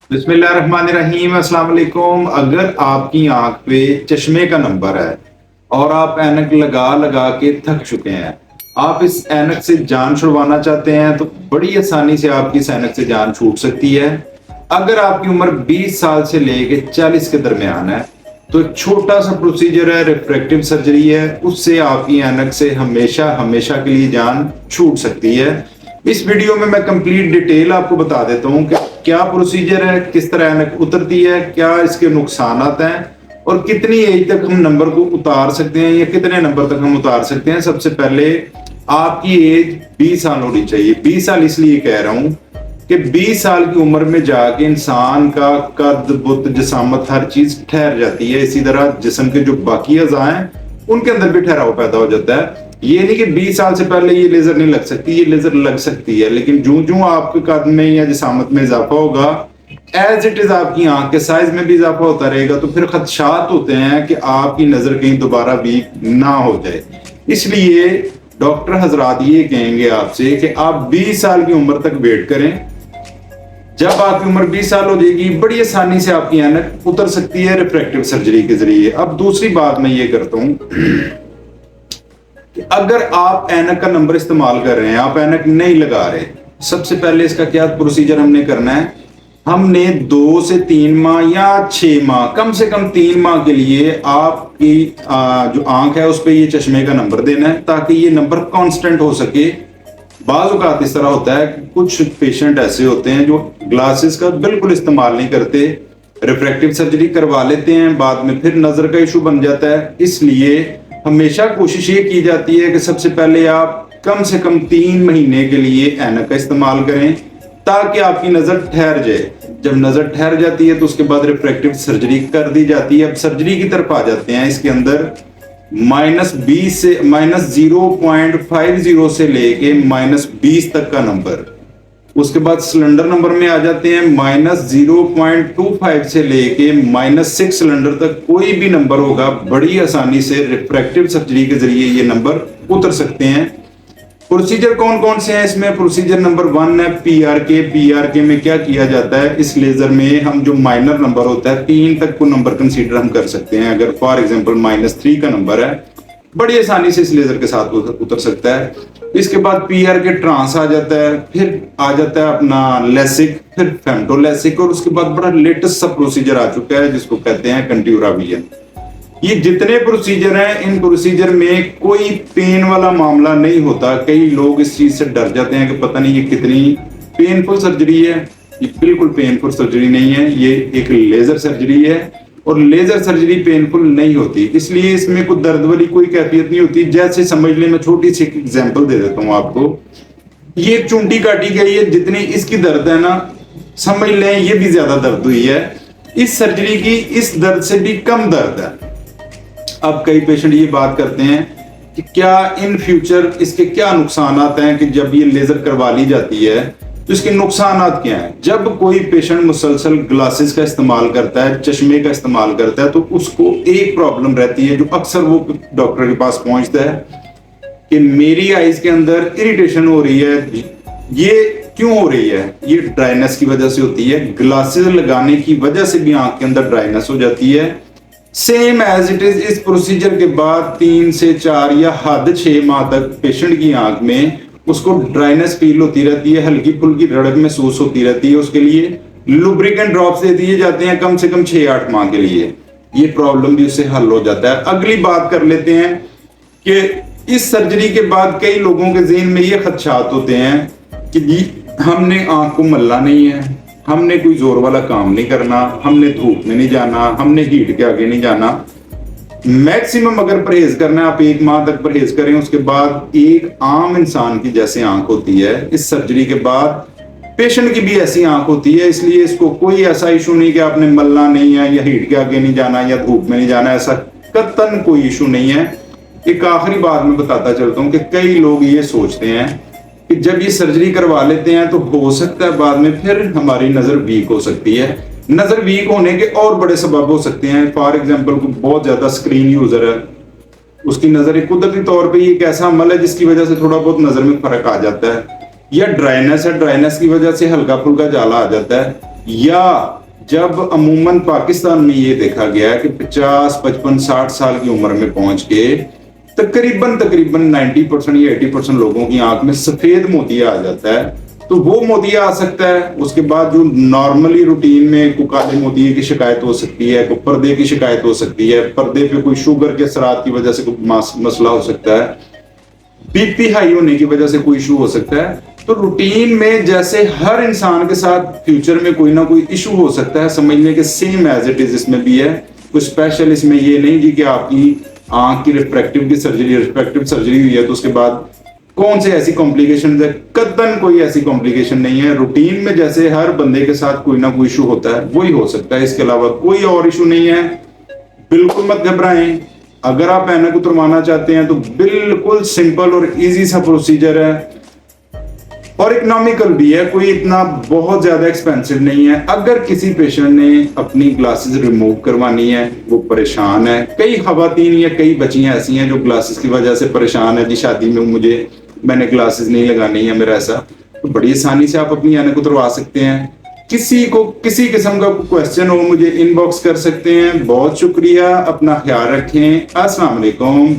बिस्मिल्लाहिर्रहमानिर्रहीम। अस्सलाम वालेकुम। अगर आपकी आंख पे चश्मे का नंबर है और आप ऐनक लगा लगा के थक चुके हैं, आप इस ऐनक से जान छुड़वाना चाहते हैं तो बड़ी आसानी से आपकी इस ऐनक से जान छूट सकती है। अगर आपकी उम्र 20 साल से लेके 40 के दरमियान है तो एक छोटा सा प्रोसीजर है, रिफ्रैक्टिव सर्जरी है, उससे आपकी ऐनक से हमेशा हमेशा के लिए जान छूट सकती है। इस वीडियो में मैं कंप्लीट डिटेल आपको बता देता हूँ कि क्या प्रोसीजर है, किस तरह ऐनक उतरती है, क्या इसके नुकसान हैं और कितनी एज तक हम नंबर को उतार सकते हैं या कितने नंबर तक हम उतार सकते हैं। सबसे पहले आपकी एज 20 साल होनी चाहिए। 20 साल इसलिए कह रहा हूं कि 20 साल की उम्र में जाके इंसान का कद बुत जिसामत हर चीज ठहर जाती है। इसी तरह जिस्म के जो बाकी अज़ा हैं उनके अंदर भी ठहराव पैदा हो जाता है। ये नहीं कि 20 साल से पहले ये लेजर नहीं लग सकती, ये लेजर लग सकती है, लेकिन जो जो आपके कद में या जिसामत में इजाफा होगा, एज इट इज आपकी आंख के साइज में भी इजाफा होता रहेगा, तो फिर खदशात होते हैं कि आपकी नजर कहीं दोबारा वीक ना हो जाए। इसलिए डॉक्टर हजरात ये कहेंगे आपसे कि आप 20 साल की उम्र तक वेट करें। जब आपकी उम्र 20 साल हो जाएगी, बड़ी आसानी से आपकी ऐनक उतर सकती है रिफ्रैक्टिव सर्जरी के जरिए। अब दूसरी बात मैं ये करता हूं, अगर आप ऐनक का नंबर इस्तेमाल कर रहे हैं, आप ऐनक नहीं लगा रहे, सबसे पहले इसका क्या प्रोसीजर हमने करना है, हमने 2 से 3 माह या 6 माह, कम से कम 3 माह के लिए आपकी जो आंख है उस पर ये चश्मे का नंबर देना है ताकि ये नंबर कांस्टेंट हो सके। बाज़ औक़ात इस तरह होता है कि कुछ पेशेंट ऐसे होते हैं जो ग्लासेस का बिल्कुल इस्तेमाल नहीं करते, रिफ्रैक्टिव सर्जरी करवा लेते हैं, बाद में फिर नजर का इशू बन जाता है। इसलिए हमेशा कोशिश ये की जाती है कि सबसे पहले आप कम से कम 3 महीने के लिए ऐनक का इस्तेमाल करें ताकि आपकी नजर ठहर जाए। जब नजर ठहर जाती है तो उसके बाद रिफ्रैक्टिव सर्जरी कर दी जाती है। अब सर्जरी की तरफ आ जाते हैं। इसके अंदर -20 से -0.50 से लेके -20 तक का नंबर, उसके बाद सिलेंडर नंबर में आ जाते हैं -0.25 से लेके -6 सिलेंडर तक कोई भी नंबर होगा, बड़ी आसानी से रिफ्रैक्टिव सर्जरी के जरिए ये नंबर उतर सकते हैं। प्रोसीजर कौन कौन से हैं इसमें? प्रोसीजर नंबर 1 है PRK। PRK में क्या किया जाता है, इस लेजर में हम जो माइनर नंबर होता है 3 तक को नंबर कंसीडर हम कर सकते हैं। अगर फॉर एग्जांपल -3 का नंबर है, बड़ी आसानी से इस लेजर के साथ उतर सकता है। इसके बाद PRK ट्रांस आ जाता है, फिर आ जाता है अपना लेसिक, फिर फेमटोलेसिक, और उसके बाद बड़ा लेटेस्ट सा प्रोसीजर आ चुका है जिसको कहते हैं कंट्यूरा विजन। ये जितने प्रोसीजर हैं, इन प्रोसीजर में कोई पेन वाला मामला नहीं होता। कई लोग इस चीज से डर जाते हैं कि पता नहीं ये कितनी पेनफुल सर्जरी है। ये बिल्कुल पेनफुल सर्जरी नहीं है, ये एक लेजर सर्जरी है और लेजर सर्जरी पेनफुल नहीं होती, इसलिए इसमें कोई दर्द वाली कोई कैफियत नहीं होती। जैसे समझ लें, मैं छोटी सी एग्जांपल दे देता हूं आपको। ये चुंटी काटी गई है, जितनी इसकी दर्द है ना, समझ लें ये भी ज्यादा दर्द हुई है। इस सर्जरी की इस दर्द से भी कम दर्द है। अब कई पेशेंट ये बात करते हैं कि क्या इन फ्यूचर इसके क्या नुकसान आते हैं कि जब ये लेजर करवा ली जाती है तो इसके नुकसान क्या हैं। जब कोई पेशेंट मुसलसल ग्लासेस का इस्तेमाल करता है, चश्मे का इस्तेमाल करता है, तो उसको एक प्रॉब्लम रहती है जो अक्सर वो डॉक्टर के पास पहुंचता है कि मेरी आईज के अंदर इरिटेशन हो रही है। ये क्यों हो रही है? ये ड्राइनेस की वजह से होती है। ग्लासेस लगाने की वजह से भी आंख के अंदर ड्राइनेस हो जाती है। सेम एज इट इज इस प्रोसीजर के बाद 3 से 4 या हद 6 माह तक पेशेंट की आंख में उसको ड्राइनेस फील होती रहती है, हल्की फुल्की रड़क महसूस होती रहती है। उसके लिए लुब्रिकेंट ड्रॉप्स दे दिए जाते हैं कम से कम 6-8 माह के लिए। ये प्रॉब्लम भी उससे हल हो जाता है। अगली बात कर लेते हैं कि इस सर्जरी के बाद कई लोगों के ज़हन में ये खदशात होते हैं कि जी हमने आंख को मलना नहीं है, हमने कोई जोर वाला काम नहीं करना, हमने धूप में नहीं जाना, हमने हीट के आगे नहीं जाना। मैक्सिमम अगर परहेज करना है, आप 1 माह तक परहेज करें, उसके बाद एक आम इंसान की जैसे आंख होती है, इस सर्जरी के बाद पेशेंट की भी ऐसी आंख होती है। इसलिए इसको कोई ऐसा इशू नहीं कि आपने मलना नहीं है या हीट के आगे नहीं जाना या धूप में नहीं जाना, ऐसा कतन कोई इशू नहीं है। एक आखिरी बात मैं बताता चलता हूँ कि कई लोग ये सोचते हैं कि जब ये सर्जरी करवा लेते हैं तो हो सकता है बाद में फिर हमारी नजर वीक हो सकती है। नजर वीक होने के और बड़े सबब हो सकते हैं। फॉर एग्जांपल को बहुत ज्यादा स्क्रीन यूजर है, उसकी नजर एक कुदरती तौर पे ये एक ऐसा अमल है जिसकी वजह से थोड़ा बहुत नजर में फर्क आ जाता है, या ड्राइनेस है, ड्राइनेस की वजह से हल्का फुल्का जाला आ जाता है। या जब अमूमन पाकिस्तान में ये देखा गया कि 50, 55, 60 साल की उम्र में पहुंच के तकरीबन 90% या 80% लोगों की आंख में सफेद मोतिया आ जाता है, तो वो मोतिया आ सकता है। उसके बाद जो नॉर्मली रूटीन में कोई काले मोतिये की शिकायत हो सकती है, कोई पर्दे की शिकायत हो सकती है, पर्दे पे कोई शुगर के असरात की वजह से कोई मसला हो सकता है, बीपी हाई होने की वजह से कोई इशू हो सकता है। तो रूटीन में जैसे हर इंसान के साथ फ्यूचर में कोई ना कोई इशू हो सकता है, समझने के सेम एज इट इज इसमें भी है। कुछ स्पेशल इसमें ये नहीं जी कि आपकी आंख की रिफ्रैक्टिव सर्जरी हुई है तो उसके बाद कौन से ऐसी कॉम्प्लिकेशन है, कतन कोई ऐसी कॉम्प्लिकेशन नहीं है। रूटीन में जैसे हर बंदे के साथ कोई ना कोई इशू होता है वही हो सकता है, इसके अलावा कोई और इशू नहीं है। बिल्कुल मत घबराएं। अगर आप ऐनक उतरवाना चाहते हैं तो बिल्कुल सिंपल और इजी सा प्रोसीजर है और इकोनॉमिकल भी है, कोई इतना बहुत ज्यादा एक्सपेंसिव नहीं है। अगर किसी पेशेंट ने अपनी ग्लासेस रिमूव करवानी है, वो परेशान है, कई खवातीन या कई बच्चियां ऐसी हैं जो ग्लासेस की वजह से परेशान है, जी शादी में मैंने ग्लासेस नहीं लगानी है मेरा ऐसा, तो बड़ी आसानी से आप अपनी ऐनक उतरवा सकते हैं। किसी को किसी किस्म का क्वेश्चन हो मुझे इनबॉक्स कर सकते हैं। बहुत शुक्रिया, अपना ख्याल रखें। अस्सलाम वालेकुम।